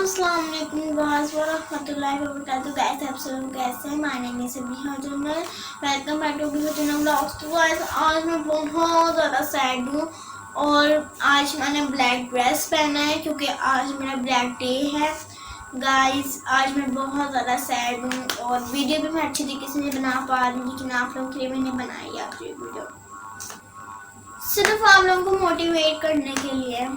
अस्सलाम वालेकुम गाइस व रहमतुल्लाहि व बरकातहू। गाइस आप सब लोग कैसे हैं? My name is Samiha Jannat. Welcome back to video channel vlogs. तो गाइस आज मैं बहुत ज़्यादा सैड हूँ और आज मैंने ब्लैक ड्रेस पहना है क्योंकि आज मेरा ब्लैक डे है। गाइस आज मैं बहुत ज़्यादा सैड हूँ और वीडियो भी मैं अच्छी तरीके से नहीं बना पा रही हूँ, लेकिन आप लोगों के लिए मैंने बनाई है आज ये वीडियो सिर्फ आप लोगों को मोटिवेट करने के लिए।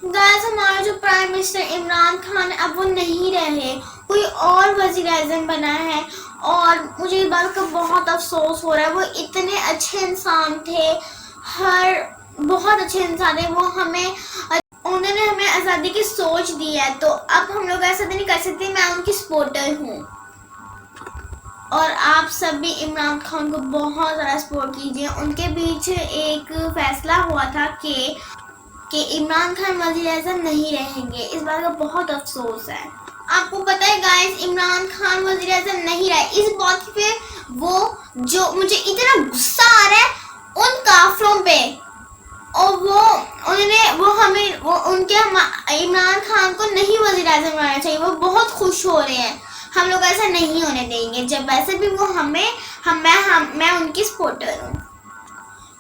गाइस हमारा जो प्राइम मिनिस्टर इमरान खान अब वो नहीं रहे, कोई और वज़ीर आज़म बना है और मुझे इस बात का बहुत अफसोस हो रहा है। वो इतने अच्छे इंसान थे, बहुत अच्छे इंसान थे। उन्होंने हमें आज़ादी की सोच दी है, तो अब हम लोग ऐसा नहीं कर सकते। मैं उनकी सपोर्टर हूँ और आप सब भी इमरान खान को बहुत ज़्यादा सपोर्ट कीजिए। उनके बीच एक फैसला हुआ था कि इमरान खान वज़ीर आज़म नहीं रहेंगे। इस बात का बहुत अफसोस है। आपको पता है गाइस, इमरान खान वज़ीर आज़म नहीं रहे। इस बात पे वो जो मुझे इतना गुस्सा आ रहा है उन काफिरों पे, और उनके इमरान खान को नहीं वज़ीर आज़म बनाना चाहिए। वो बहुत खुश हो रहे हैं, हम लोग ऐसा नहीं होने देंगे। जब वैसे भी वो मैं उनकी सपोर्टर हूँ।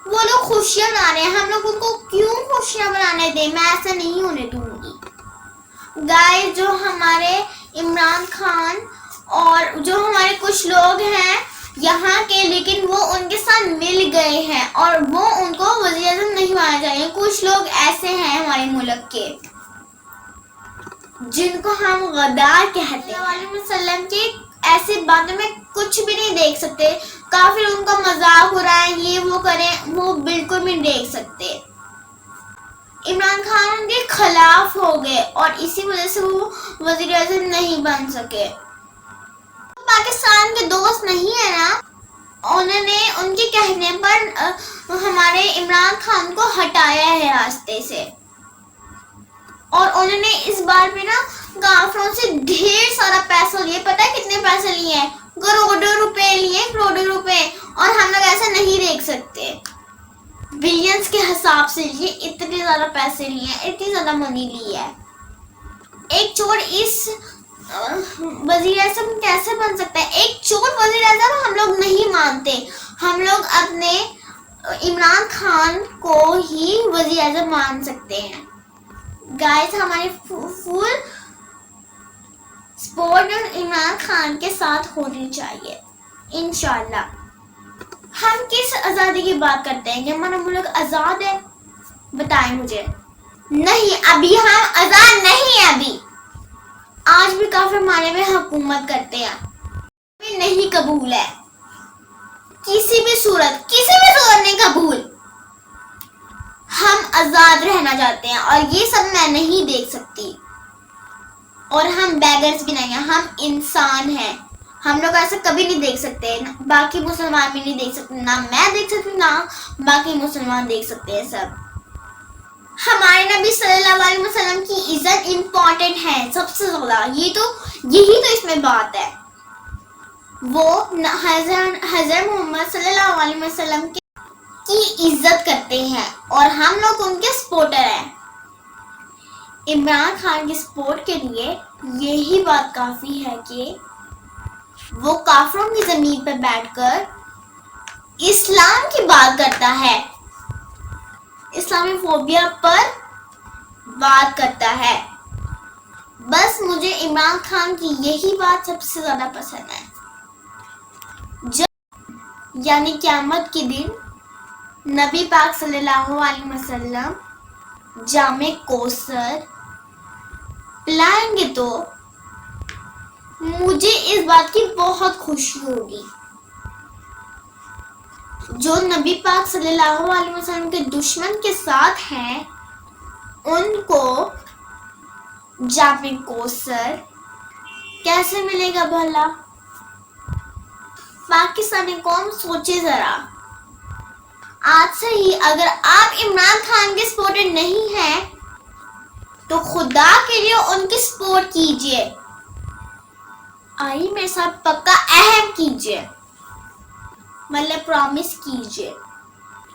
वो लोग खुशियाँ मना रहे हैं, हम लोग उनको क्यों खुशियाँ मनाने दें? मैं ऐसा नहीं होने दूंगी। गाइस जो हमारे इमरान खान और जो हमारे कुछ लोग हैं यहाँ के, लेकिन वो उनके साथ मिल गए हैं और वो उनको वज़ीर आज़म नहीं बनाना चाहिए। कुछ लोग ऐसे हैं हमारे मुल्क के जिनको हम गद्दार कहते हैं। के ऐसी बातों में कुछ भी नहीं देख सकते। काफी उनका मजाक हो रहा है, ये वो करें, वो बिल्कुल भी नहीं देख सकते। इमरान खान उनके खिलाफ हो गए और इसी वजह से वो वज़ीर आज़म नहीं बन सके। पाकिस्तान के दोस्त नहीं है ना, उन्होंने उनके कहने पर हमारे इमरान खान को हटाया है रास्ते से। और उन्होंने इस बार पे ना काफिरों से ढेर सारा पैसा लिए। पता है कितने पैसे लिए हैं? करोड़ों रुपए लिए, करोड़ों रुपए। और हम लोग ऐसा नहीं देख सकते। बिलियंस के हिसाब से लिए, इतने ज्यादा पैसे लिए, इतनी ज्यादा मनी ली है। एक चोर इस वज़ीर आज़म कैसे बन सकता है? एक चोर वज़ीर आज़म हम लोग नहीं मानते। हम लोग अपने इमरान खान को ही वज़ीर आज़म मान सकते हैं। गाइस हमारी फुल सपोर्ट इमरान खान के साथ होनी चाहिए इंशाल्लाह। हम किस आज़ादी की बात करते हैं? क्या हमारा मुल्क आज़ाद है? बताएं मुझे। नहीं, अभी हम आज़ाद नहीं है। अभी आज भी काफिर हमारे में हुकूमत करते हैं, नहीं कबूल है। किसी भी सूरत नहीं कबूल। हम आजाद रहना चाहते हैं और ये सब मैं नहीं देख सकती। और हम बैगर्स भी नहीं हैं, हम इंसान हैं। हम लोग ऐसा कभी नहीं देख सकते। बाकी मुसलमान भी नहीं देख सकते, ना मैं देख सकती, ना बाकी मुसलमान देख सकते हैं। सब हमारे नबी सल्लल्लाहु अलैहि वसल्लम की इज्जत इम्पोर्टेंट है सबसे ज्यादा। यही तो इसमें बात है। वो हज़रत मोहम्मद सल्लल्लाहु अलैहि वसल्लम की इज्जत करते हैं और हम लोग उनके सपोर्टर हैं। इमरान खान की सपोर्ट के लिए यही बात काफी है कि वो काफिरों की जमीन पर बैठकर इस्लाम की बात करता है, इस्लामोफोबिया पर बात करता है। बस मुझे इमरान खान की यही बात सबसे ज्यादा पसंद है। जब यानी क़यामत के दिन नबी पाक सल्लल्लाहु अलैहि वसल्लम जामे कौसर पिलाएंगे तो मुझे इस बात की बहुत खुशी होगी। जो नबी पाक सल्लल्लाहु अलैहि वसल्लम के दुश्मन के साथ हैं उनको जामे कौसर कैसे मिलेगा भला? पाकिस्तानी कौम सोचे जरा। आज से ही अगर आप इमरान खान के सपोर्टर नहीं हैं तो खुदा के लिए उनकी सपोर्ट कीजिए। आई मेरे साथ पक्का अहम कीजिए, मतलब प्रॉमिस कीजिए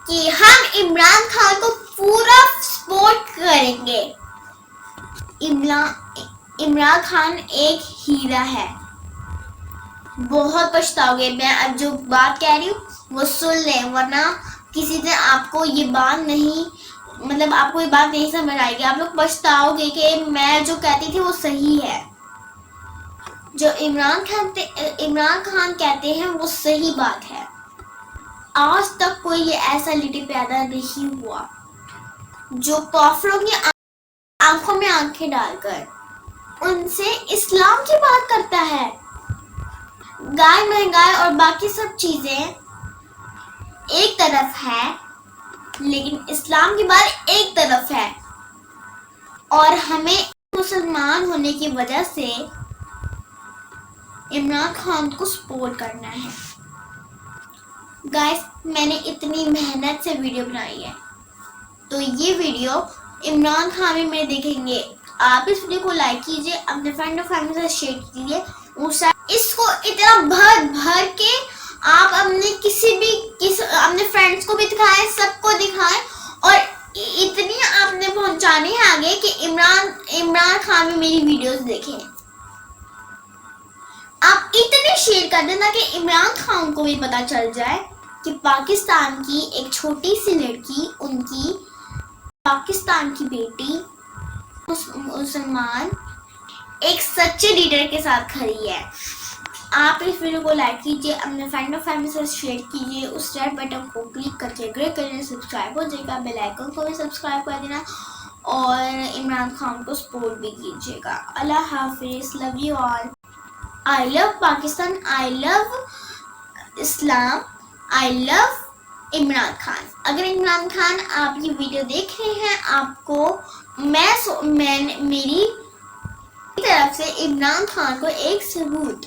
कि हम इमरान खान को पूरा सपोर्ट करेंगे। इमरान खान एक हीरा है। बहुत पछताओगे। मैं अब जो बात कह रही हूँ वो सुन लें, वरना किसी दिन आपको ये बात नहीं, मतलब आपको ये बात नहीं समझ आएगी। आप लोग पछताओगे कि मैं जो कहती थी वो सही है। जो इमरान खान कहते हैं वो सही बात है। आज तक कोई ये ऐसा लीडर पैदा नहीं हुआ जो काफिरों की आंखों में आंखें डालकर उनसे इस्लाम की बात करता है। गाय महंगाई और बाकी सब चीजें एक तरफ है, लेकिन इस्लाम की बात एक तरफ है। और हमें मुसलमान होने की वजह से इमरान खान को सपोर्ट करना है। गाइस, मैंने इतनी मेहनत से वीडियो बनाई है, तो ये वीडियो इमरान खान भी मेरे देखेंगे। आप इस वीडियो को लाइक कीजिए, अपने फ्रेंड और फैमिली से शेयर कीजिए। इसको इतना भर के आप अपने फ्रेंड्स को भी दिखाएं, सबको दिखाएं, और इतनी आपने पहुंचानी है आगे कि इमरान खान भी मेरी वीडियोस देखें। आप इतने शेयर कर देना कि इमरान खान को भी पता चल जाए कि पाकिस्तान की एक छोटी सी लड़की, उनकी पाकिस्तान की बेटी मुसलमान एक सच्चे लीडर के साथ खड़ी है। आप इस वीडियो को लाइक कीजिए, अपने फ्रेंड और फैमिली से शेयर कीजिए, उस रेड बटन को क्लिक करके ग्रे करिए, सब्सक्राइब हो जाएगा, बेल आइकन को भी सब्सक्राइब कर देना, और इमरान खान को सपोर्ट भी कीजिएगा। अल्लाह हाफिज, love you all. I love Pakistan, I love Islam, I love Imran Khan. अगर इमरान खान आप ये वीडियो देख रहे हैं, आपको मेरी तरफ से इमरान खान को एक सबूत